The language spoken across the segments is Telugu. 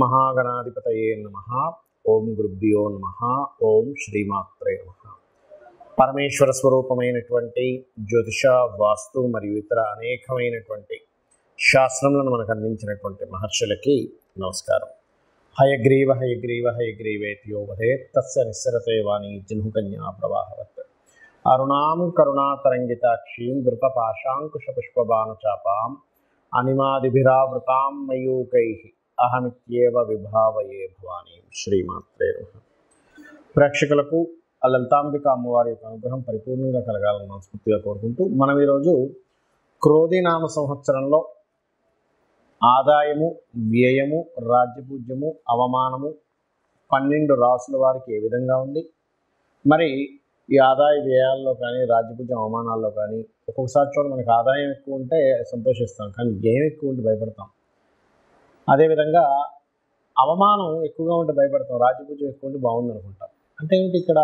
శ్రీమహాగణాధిపతయే నమః. ఓం గురుభ్యో నమః. ఓం శ్రీమాత్రే నమః. పరమేశ్వర స్వరూపమైనటువంటి జ్యోతిష, వాస్తు మరియు ఇతర అనేకమైనటువంటి శాస్త్రములను మనకు అందించినటువంటి మహర్షులకి నమస్కారం. హయగ్రీవ హయగ్రీవ హయగ్రీవేత్యో వదేత్ తస్య నిస్సరతే వాణి జిహ్నుకన్యా ప్రవాహవత్. అరుణాం కరుణాతరంగితాక్షీం ధృతపాశాంకుశపుష్పబాణచాపాం అనిమాదిభిరావృతాం మయూకైః అహమిత్యేవ విభావయే భవానీ. శ్రీమాత్రే నమః. ప్రేక్షకులకు ఆ లలితాంబిక అమ్మవారి యొక్క అనుగ్రహం పరిపూర్ణంగా కలగాలని మనస్ఫూర్తిగా కోరుకుంటూ మనం ఈరోజు క్రోధినామ సంవత్సరంలో ఆదాయము, వ్యయము, రాజ్యపూజ్యము, అవమానము 12 రాసుల వారికి ఏ విధంగా ఉంది, మరి ఈ ఆదాయ వ్యయాల్లో కానీ రాజ్యపూజ్యం అవమానాల్లో కానీ ఒక్కొక్కసారి చూడ మనకు ఆదాయం ఎక్కువ ఉంటే సంతోషిస్తాం, కానీ వ్యయం ఎక్కువ ఉంటే భయపడతాం. అదేవిధంగా అవమానం ఎక్కువగా ఉంటే భయపడతాం, రాజ్యపూజ్యం ఎక్కువ ఉంటే బాగుంది అనుకుంటాం. అంటే ఏమిటి ఇక్కడ?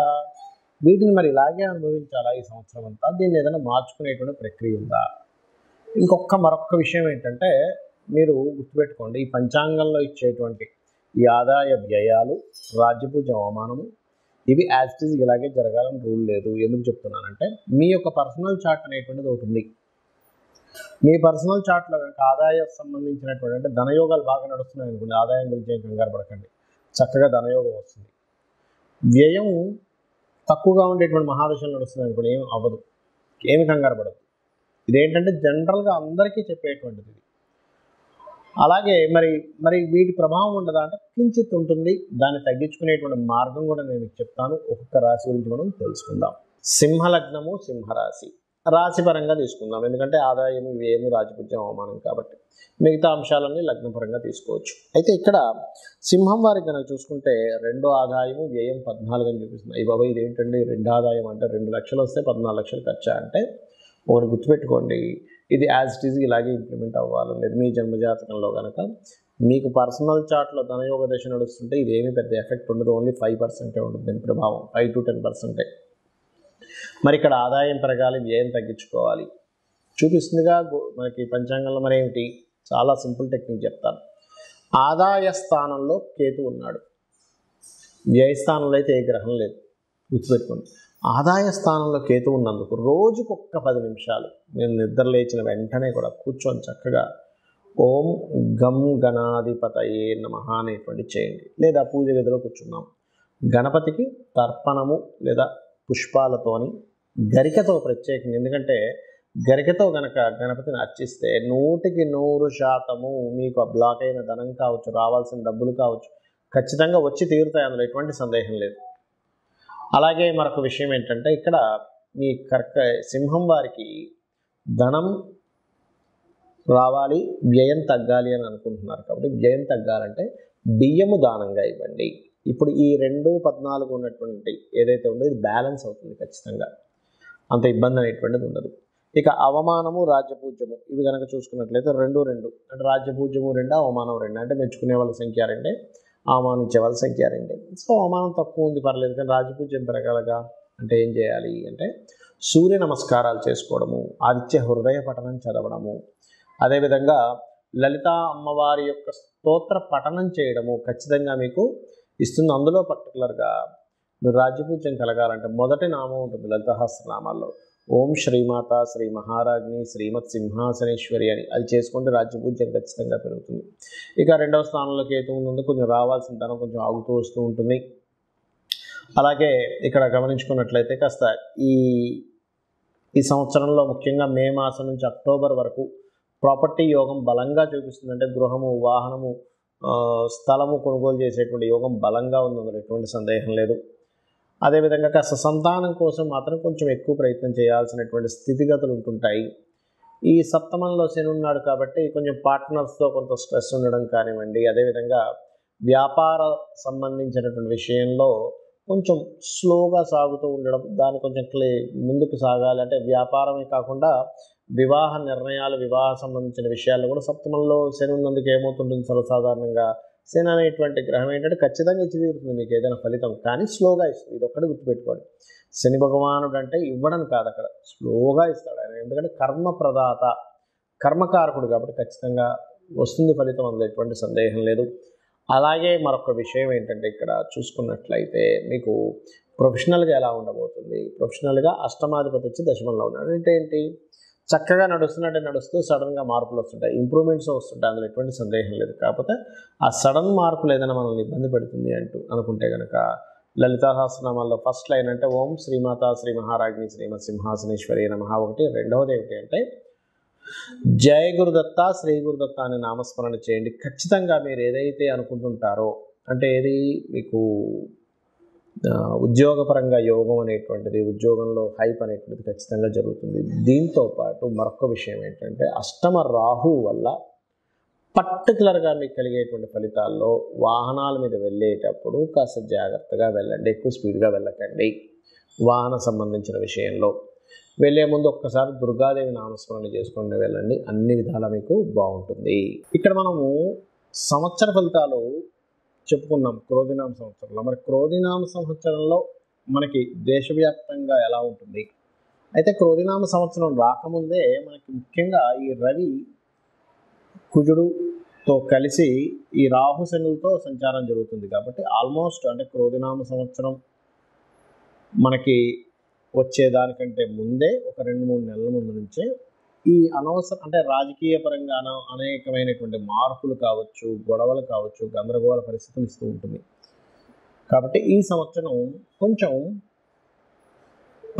వీటిని మరి ఇలాగే అనుభవించాలా ఈ సంవత్సరం అంతా? దీన్ని ఏదైనా మార్చుకునేటువంటి ప్రక్రియ ఉందా? మరొక విషయం ఏంటంటే, మీరు గుర్తుపెట్టుకోండి, ఈ పంచాంగంలో ఇచ్చేటువంటి ఈ ఆదాయ వ్యయాలు, రాజ్యపూజ్యం అవమానము ఇవి యాజ్ ఇట్ ఈజ్ ఇలాగే జరగాలని రూల్ లేదు. ఎందుకు చెప్తున్నానంటే, మీ యొక్క పర్సనల్ చార్ట్ అనేటువంటిది ఒకటి ఉంది. మీ పర్సనల్ చార్ట్లో కనుక ఆదాయం సంబంధించినటువంటి అంటే ధనయోగాలు బాగా నడుస్తున్నాయి అనుకోండి, ఆదాయం గురించి ఏం కంగారు పడకండి, చక్కగా ధనయోగం వస్తుంది. వ్యయం తక్కువగా ఉండేటువంటి మహాదశలు నడుస్తున్నాయి అనుకోండి, ఏం అవ్వదు, ఏమి కంగారు పడదు. ఇదేంటంటే జనరల్గా అందరికీ చెప్పేటువంటిది ఇది. అలాగే మరి వీటి ప్రభావం ఉండదా అంటే కించిత్ ఉంటుంది. దాన్ని తగ్గించుకునేటువంటి మార్గం కూడా నేను మీకు చెప్తాను. ఒక్కొక్క రాశి గురించి మనం తెలుసుకుందాం. సింహలగ్నము, సింహరాశి రాశి పరంగా తీసుకుందాం, ఎందుకంటే ఆదాయము, వ్యయము, రాజపూజ్యం, అవమానం కాబట్టి మిగతా అంశాలన్నీ లగ్నపరంగా తీసుకోవచ్చు. అయితే ఇక్కడ సింహం వారికి కనుక చూసుకుంటే 2 ఆదాయము, వ్యయం 14 అని చూపిస్తుంది. ఈ బాబా ఇదేంటండి 2 ఆదాయం అంటే 2 లక్షలు వస్తే 14 లక్షలు ఖర్చా అంటే, ఒకటి గుర్తుపెట్టుకోండి, ఇది యాజ్ ఇట్ ఈజ్ ఇలాగే ఇంప్లిమెంట్ అవ్వాలి లేదు. మీ జన్మజాతకంలో కనుక మీకు పర్సనల్ చార్ట్లో ధనయోగ దశ నడుస్తుంటే ఇదేమీ పెద్ద ఎఫెక్ట్ ఉండదు, ఓన్లీ 5% ఉంటుంది దీని ప్రభావం, 5 to 10%. మరి ఇక్కడ ఆదాయం పెరగాలి, వ్యయం తగ్గించుకోవాలి చూపిస్తుందిగా మనకి పంచాంగంలో. మరి ఏమిటి? చాలా సింపుల్ టెక్నిక్ చెప్తాను. ఆదాయ స్థానంలో కేతు ఉన్నాడు, వ్యయ స్థానంలో అయితే ఏ గ్రహం లేదు. గుర్తుపెట్టుకోండి, ఆదాయ స్థానంలో కేతు ఉన్నందుకు రోజుకు 10 నిమిషాలు నేను నిద్ర లేచిన వెంటనే కూడా కూర్చొని చక్కగా ఓం గం గణాధిపతయే నమః అనేటువంటి చేయండి. లేదా పూజ గదిలో కూర్చున్నాం, గణపతికి తర్పణము లేదా పుష్పాలతోని, గరికతో ప్రత్యేకంగా, ఎందుకంటే గరికతో గనక గణపతిని అర్చిస్తే 100% మీకు ఆ బ్లాక్ అయిన ధనం కావచ్చు, రావాల్సిన డబ్బులు కావచ్చు, ఖచ్చితంగా వచ్చి తీరుతాయి, అందులో ఎటువంటి సందేహం లేదు. అలాగే మరొక విషయం ఏంటంటే, ఇక్కడ మీ సింహం వారికి ధనం రావాలి, వ్యయం తగ్గాలి అని అనుకుంటున్నారు కాబట్టి, వ్యయం తగ్గాలంటే బియ్యము దానంగా ఇవ్వండి. ఇప్పుడు ఈ 2-14 ఉన్నటువంటి ఏదైతే ఉందో ఇది బ్యాలెన్స్ అవుతుంది ఖచ్చితంగా, అంత ఇబ్బంది అనేటువంటిది ఉండదు. ఇక అవమానము, రాజ్యపూజ్యము ఇవి కనుక చూసుకున్నట్లయితే 2 అంటే రాజ్యపూజ్యము 2, అవమానం 2 అంటే మెచ్చుకునే వాళ్ళ సంఖ్య 2, అవమానించే వాళ్ళ సంఖ్య 2. సో అవమానం తక్కువ ఉంది పర్లేదు, కానీ రాజపూజ్యం పెరగలగా అంటే ఏం చేయాలి అంటే సూర్య నమస్కారాలు చేసుకోవడము, ఆదిత్య హృదయ పఠనం చదవడము, అదేవిధంగా లలితా అమ్మవారి యొక్క స్తోత్ర పఠనం చేయడము ఖచ్చితంగా మీకు ఇస్తుంది. అందులో పర్టికులర్గా మీరు రాజ్యపూజ్యం కలగాలంటే మొదటి నామం ఉంటుంది లలితసహస్రనామాల్లో, ఓం శ్రీమాత శ్రీ మహారాజ్ని శ్రీమత్ సింహాసనేశ్వరి అని, అది చేసుకుంటే రాజ్యపూజ్యం ఖచ్చితంగా పెరుగుతుంది. ఇక 2వ స్థానంలో కేతు ఉన్నందుకు కొంచెం రావాల్సిన ధనం కొంచెం ఆగుతూ వస్తూ ఉంటుంది. అలాగే ఇక్కడ గమనించుకున్నట్లయితే కాస్త ఈ సంవత్సరంలో ముఖ్యంగా మే మాసం నుంచి అక్టోబర్ వరకు ప్రాపర్టీ యోగం బలంగా చూపిస్తుంది. అంటే గృహము, వాహనము, స్థలము కొనుగోలు చేసేటువంటి యోగం బలంగా ఉంది, అందులో ఎటువంటి సందేహం లేదు. అదేవిధంగా కాస్త సంతానం కోసం మాత్రం కొంచెం ఎక్కువ ప్రయత్నం చేయాల్సినటువంటి స్థితిగతులు ఉంటుంటాయి. ఈ సప్తమంలో శని ఉన్నాడు కాబట్టి కొంచెం పార్ట్నర్స్తో కొంత స్ట్రెస్ ఉండడం కానివ్వండి, అదేవిధంగా వ్యాపార సంబంధించినటువంటి విషయంలో కొంచెం స్లోగా సాగుతూ ఉండడం, దాన్ని కొంచెం ముందుకు సాగాలి అంటే వ్యాపారమే కాకుండా వివాహ నిర్ణయాలు, వివాహ సంబంధించిన విషయాల్లో కూడా సప్తమంలో శని ఉన్నందుకు ఏమవుతుంటుంది, సర్వసాధారణంగా శని అనేటువంటి గ్రహం ఏంటంటే ఖచ్చితంగా ఇచ్చి తీరుతుంది మీకు ఏదైనా ఫలితం, కానీ స్లోగా ఇస్తుంది. ఇది ఒక్కటి గుర్తుపెట్టుకోండి. శని భగవానుడు అంటే ఇవ్వడం కాదు, అక్కడ స్లోగా ఇస్తాడు ఆయన, ఎందుకంటే కర్మ ప్రదాత, కర్మకారకుడు కాబట్టి ఖచ్చితంగా వస్తుంది ఫలితం, అందులో ఎటువంటి సందేహం లేదు. అలాగే మరొక విషయం ఏంటంటే ఇక్కడ చూసుకున్నట్లయితే మీకు ప్రొఫెషనల్గా ఎలా ఉండబోతుంది. ప్రొఫెషనల్గా అష్టమాధిపతి వచ్చి దశమంలో ఉన్నాడు. అంటే ఏంటి, చక్కగా నడుస్తూ సడన్గా మార్పులు వస్తుంటాయి, ఇంప్రూవ్మెంట్స్ వస్తుంటాయి, అందులో ఎటువంటి సందేహం లేదు. కాకపోతే ఆ సడన్ మార్పులు ఏదైనా మనల్ని ఇబ్బంది పెడుతుంది అనుకుంటే కనుక లలితా సహస్రనామాల్లో ఫస్ట్ లైన్ అంటే ఓం శ్రీమాత శ్రీ మహారాజ్ఞి శ్రీమత్ సింహాసనేశ్వరి నమః ఒకటి. రెండవది ఏమిటి అంటే జయ గురుదత్త శ్రీ గురుదత్త అనే నామస్మరణ చేయండి. ఖచ్చితంగా మీరు ఏదైతే అనుకుంటుంటారో, అంటే ఏది మీకు ఉద్యోగపరంగా యోగం అనేటువంటిది, ఉద్యోగంలో హైప్ అనేటువంటిది ఖచ్చితంగా జరుగుతుంది. దీంతో పాటు మరొక విషయం ఏంటంటే అష్టమ రాహు వల్ల పర్టికులర్గా మీకు కలిగేటువంటి ఫలితాల్లో వాహనాల మీద వెళ్ళేటప్పుడు కాస్త జాగ్రత్తగా వెళ్ళండి, ఎక్కువ స్పీడ్గా వెళ్ళకండి. వాహన సంబంధించిన విషయంలో వెళ్ళే ముందు ఒక్కసారి దుర్గాదేవి నామస్మరణ చేసుకొని వెళ్ళండి, అన్ని విధాలా మీకు బాగుంటుంది. ఇక్కడ మనము సంవత్సర ఫలితాలు చెప్పుకున్నాం క్రోధినామ సంవత్సరంలో. మరి క్రోధినామ సంవత్సరంలో మనకి దేశవ్యాప్తంగా ఎలా ఉంటుంది? అయితే క్రోధినామ సంవత్సరం రాకముందే మనకి ముఖ్యంగా ఈ రవి కుజుడుతో కలిసి ఈ రాహు శనులతో సంచారం జరుగుతుంది. కాబట్టి ఆల్మోస్ట్ అంటే క్రోధినామ సంవత్సరం మనకి వచ్చేదానికంటే ముందే ఒక 2-3 నెలల ముందు నుంచే ఈ అనవసరం అంటే రాజకీయ పరంగా అనేకమైనటువంటి మార్పులు కావచ్చు, గొడవలు కావచ్చు, గందరగోళ పరిస్థితులు ఇస్తూ ఉంటుంది. కాబట్టి ఈ సంవత్సరం కొంచెం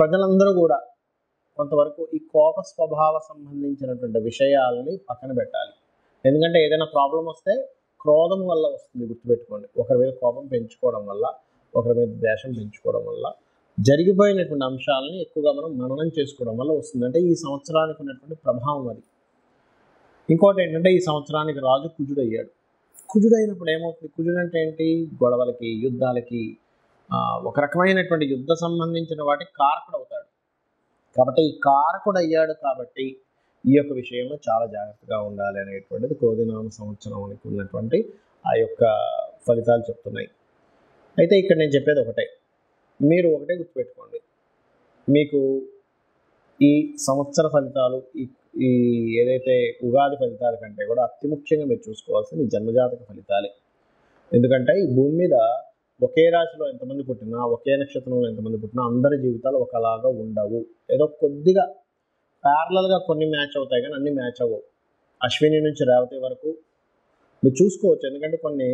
ప్రజలందరూ కూడా కొంతవరకు ఈ కోప స్వభావ సంబంధించినటువంటి విషయాలని పక్కన పెట్టాలి. ఎందుకంటే ఏదైనా ప్రాబ్లం వస్తే క్రోధం వల్ల వస్తుంది, గుర్తుపెట్టుకోండి. ఒకరి మీద కోపం పెంచుకోవడం వల్ల, ఒకరి మీద ద్వేషం పెంచుకోవడం వల్ల జరిగిపోయినటువంటి అంశాలని ఎక్కువగా మనం మననం చేసుకోవడం వల్ల వస్తుంది. అంటే ఈ సంవత్సరానికి ఉన్నటువంటి ప్రభావం అది. ఇంకోటి ఏంటంటే ఈ సంవత్సరానికి రాజు కుజుడయ్యాడు. కుజుడైనప్పుడు ఏమవుతుంది? కుజుడు అంటే ఏంటి? గొడవలకి, యుద్ధాలకి, ఒక రకమైనటువంటి యుద్ధ సంబంధించిన వాటికి కారకుడు అవుతాడు. కాబట్టి ఈ కారకుడు అయ్యాడు కాబట్టి ఈ యొక్క విషయంలో చాలా జాగ్రత్తగా ఉండాలి అనేటువంటిది క్రోధినామ సంవత్సరానికి ఉన్నటువంటి ఆ యొక్క ఫలితాలు చెప్తున్నాయి. అయితే ఇక్కడ నేను చెప్పేది ఒకటే, మీరు ఒకటే గుర్తుపెట్టుకోండి, మీకు ఈ సంవత్సర ఫలితాలు ఈ ఏదైతే ఉగాది ఫలితాల కంటే కూడా అతి ముఖ్యంగా మీరు చూసుకోవాల్సింది జన్మజాతక ఫలితాలే. ఎందుకంటే ఈ భూమి మీద ఒకే రాశిలో ఎంతమంది పుట్టినా, ఒకే నక్షత్రంలో ఎంతమంది పుట్టినా అందరి జీవితాలు ఒకలాగా ఉండవు. ఏదో కొద్దిగా ప్యారలల్గా కొన్ని మ్యాచ్ అవుతాయి కానీ అన్ని మ్యాచ్ అవ్వవు. అశ్విని నుంచి రేవతి వరకు మీరు చూసుకోవచ్చు. ఎందుకంటే కొన్ని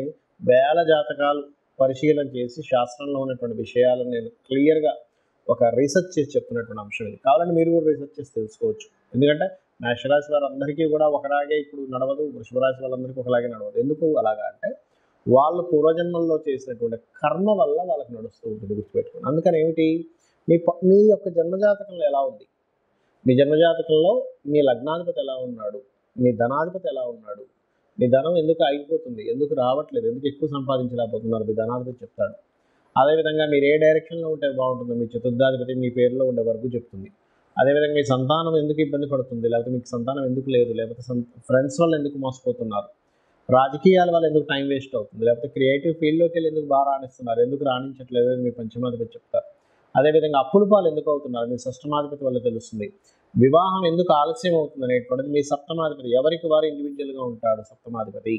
వేల జాతకాలు పరిశీలన చేసి శాస్త్రంలో ఉన్నటువంటి విషయాలను నేను క్లియర్గా ఒక రీసెర్చ్ చేసి చెప్తున్నటువంటి అంశం ఇది. కావాలంటే మీరు కూడా రీసెర్చ్ చేసి తెలుసుకోవచ్చు. ఎందుకంటే మేషరాశి వారందరికీ కూడా ఒకలాగే ఇప్పుడు నడవదు, వృషభ రాశి వాళ్ళందరికీ ఒకలాగే నడవదు. ఎందుకు అలాగా అంటే వాళ్ళు పూర్వజన్మల్లో చేసినటువంటి కర్మ వల్ల వాళ్ళకి నడుస్తూ ఉంటుంది, గుర్తుపెట్టుకోండి. అందుకని ఏమిటి, మీ యొక్క జన్మజాతకంలో ఎలా ఉంది, మీ జన్మజాతకంలో మీ లగ్నాధిపతి ఎలా ఉన్నాడు, మీ ధనాధిపతి ఎలా ఉన్నాడు, మీ ధనం ఎందుకు ఆగిపోతుంది, ఎందుకు రావట్లేదు, ఎందుకు ఎక్కువ సంపాదించలేకపోతున్నారు, మీ ధనాధిపతి చెప్తాడు. అదేవిధంగా మీరు ఏ డైరెక్షన్లో ఉంటే బాగుంటుందో మీ చతుర్థాధిపతి మీ పేరులో ఉండే వరకు చెప్తుంది. అదేవిధంగా మీ సంతానం ఎందుకు ఇబ్బంది పడుతుంది, లేకపోతే మీకు సంతానం ఎందుకు లేదు, లేకపోతే ఫ్రెండ్స్ వల్ల ఎందుకు మోసపోతున్నారు, రాజకీయాల వల్ల ఎందుకు టైం వేస్ట్ అవుతుంది, లేకపోతే క్రియేటివ్ ఫీల్డ్లోకి వెళ్ళి ఎందుకు బాగా రాణిస్తున్నారు, ఎందుకు రాణించట్లేదు అని మీ పంచమాధిపతి చెప్తారు. అదేవిధంగా అప్పుల పాలు ఎందుకు అవుతున్నారు, మీ షష్టమాధిపతి వల్ల తెలుస్తుంది. వివాహం ఎందుకు ఆలస్యం అవుతుంది అనేటువంటిది మీ సప్తమాధిపతి, ఎవరికి వారు ఇండివిజువల్గా ఉంటాడు సప్తమాధిపతి.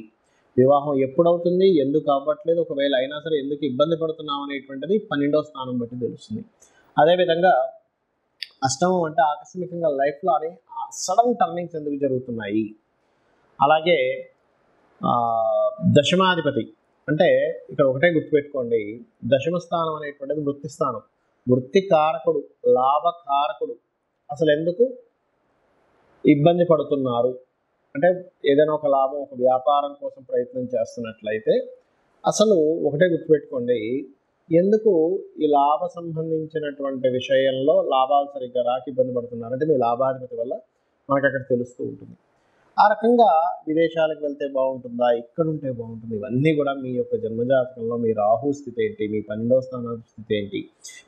వివాహం ఎప్పుడవుతుంది, ఎందుకు అవ్వట్లేదు, ఒకవేళ అయినా సరే ఎందుకు ఇబ్బంది పడుతున్నాం అనేటువంటిది 12వ స్థానం బట్టి తెలుస్తుంది. అదేవిధంగా అష్టమం అంటే ఆకస్మికంగా లైఫ్లో అనే సడన్ టర్నింగ్స్ ఎందుకు జరుగుతున్నాయి. అలాగే దశమాధిపతి అంటే ఇక్కడ ఒకటే గుర్తుపెట్టుకోండి, దశమ స్థానం అనేటువంటిది వృత్తి స్థానం, వృత్తి కారకుడు, లాభకారకుడు. అసలు ఎందుకు ఇబ్బంది పడుతున్నారు అంటే ఏదైనా ఒక లాభం, ఒక వ్యాపారం కోసం ప్రయత్నం చేస్తున్నట్లయితే అసలు ఒకటే గుర్తుపెట్టుకోండి, ఎందుకు ఈ లాభ సంబంధించినటువంటి విషయంలో లాభాలు సరిగ్గా రాక ఇబ్బంది పడుతున్నారు అంటే మీ లాభాధిపతి వల్ల మనకు అక్కడ తెలుస్తూ ఉంటుంది. ఆ రకంగా విదేశాలకు వెళ్తే బాగుంటుందా, ఇక్కడ ఉంటే బాగుంటుంది, ఇవన్నీ కూడా మీ యొక్క జన్మజాతకంలో మీ రాహు స్థితి ఏంటి, మీ 12వ స్థానాధిపతి స్థితి ఏంటి,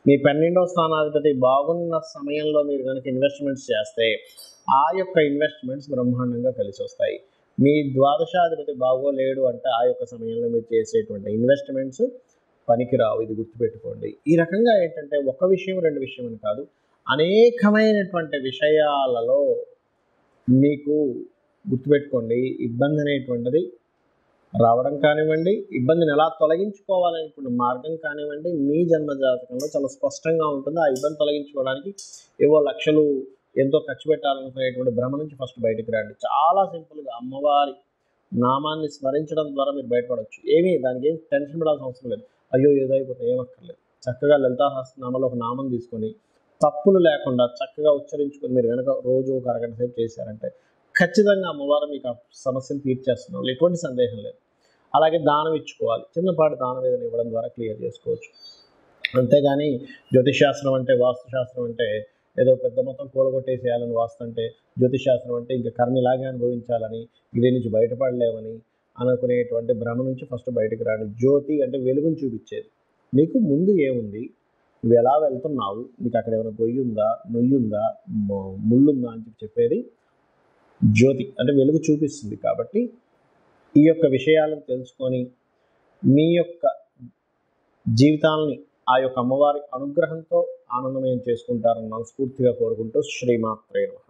మీ 12వ స్థానాధిపతి బాగున్న సమయంలో మీరు కనుక ఇన్వెస్ట్మెంట్స్ చేస్తే ఆ యొక్క ఇన్వెస్ట్మెంట్స్ బ్రహ్మాండంగా కలిసి వస్తాయి. మీ ద్వాదశాధిపతి బాగోలేడు అంటే ఆ యొక్క సమయంలో మీరు చేసేటువంటి ఇన్వెస్ట్మెంట్స్ పనికిరావు, ఇది గుర్తుపెట్టుకోండి. ఈ రకంగా ఏంటంటే ఒక విషయం రెండు విషయం అని కాదు, అనేకమైనటువంటి విషయాలలో మీకు గుర్తుపెట్టుకోండి ఇబ్బంది అనేటువంటిది రావడం కానివ్వండి, ఇబ్బందిని ఎలా తొలగించుకోవాలనేటువంటి మార్గం కానివ్వండి, మీ జన్మ జాతకంలో చాలా స్పష్టంగా ఉంటుంది. ఆ ఇబ్బంది తొలగించుకోవడానికి ఏవో లక్షలు ఎంతో ఖర్చు పెట్టాలనుకునేటువంటి భ్రమ నుంచి ఫస్ట్ బయటకు రండి. చాలా సింపుల్గా అమ్మవారి నామాన్ని స్మరించడం ద్వారా మీరు బయటపడవచ్చు. దానికి ఏం టెన్షన్ పడాల్సిన అవసరం లేదు. అయ్యో ఏదో అయిపోతే ఏమక్కర్లేదు. చక్కగా లలితా సహస్రనామాలో ఒక నామం తీసుకొని తప్పులు లేకుండా చక్కగా ఉచ్చరించుకొని మీరు కనుక రోజు ఒక అరగంట సేపు చేశారంటే ఖచ్చితంగా అమ్మవారు మీకు ఆ సమస్యను తీర్చేస్తున్నారు, ఎటువంటి సందేహం లేదు. అలాగే దానం ఇచ్చుకోవాలి. చిన్నపాటి దానం ఏదైనా ఇవ్వడం ద్వారా క్లియర్ చేసుకోవచ్చు. అంతేగాని జ్యోతిషాస్త్రం అంటే, వాస్తుశాస్త్రం అంటే ఏదో పెద్ద మొత్తం కూలగొట్టేసేయాలని వాస్తు అంటే, జ్యోతిషాస్త్రం అంటే ఇంకా కర్మ ఇలాగే అనుభవించాలని, దీని నుంచి బయటపడలేమని అనుకునేటువంటి భ్రమ నుంచి ఫస్ట్ బయటకు రాండి. జ్యోతి అంటే వెలుగుని చూపించేది. మీకు ముందు ఏముంది, నువ్వు ఎలా వెళ్తున్నావు, నీకు అక్కడ ఏమైనా గొయ్యి ఉందా, నొయ్యి ఉందా, ముళ్ళుందా అని చెప్పేది జ్యోతి. అంటే వెలుగు చూపిస్తుంది. కాబట్టి ఈ యొక్క విషయాలను తెలుసుకొని మీ యొక్క జీవితాలని ఆ యొక్క అమ్మవారి అనుగ్రహంతో ఆనందమయం చేసుకుంటారని మనస్ఫూర్తిగా కోరుకుంటూ శ్రీమాత్రే నమః.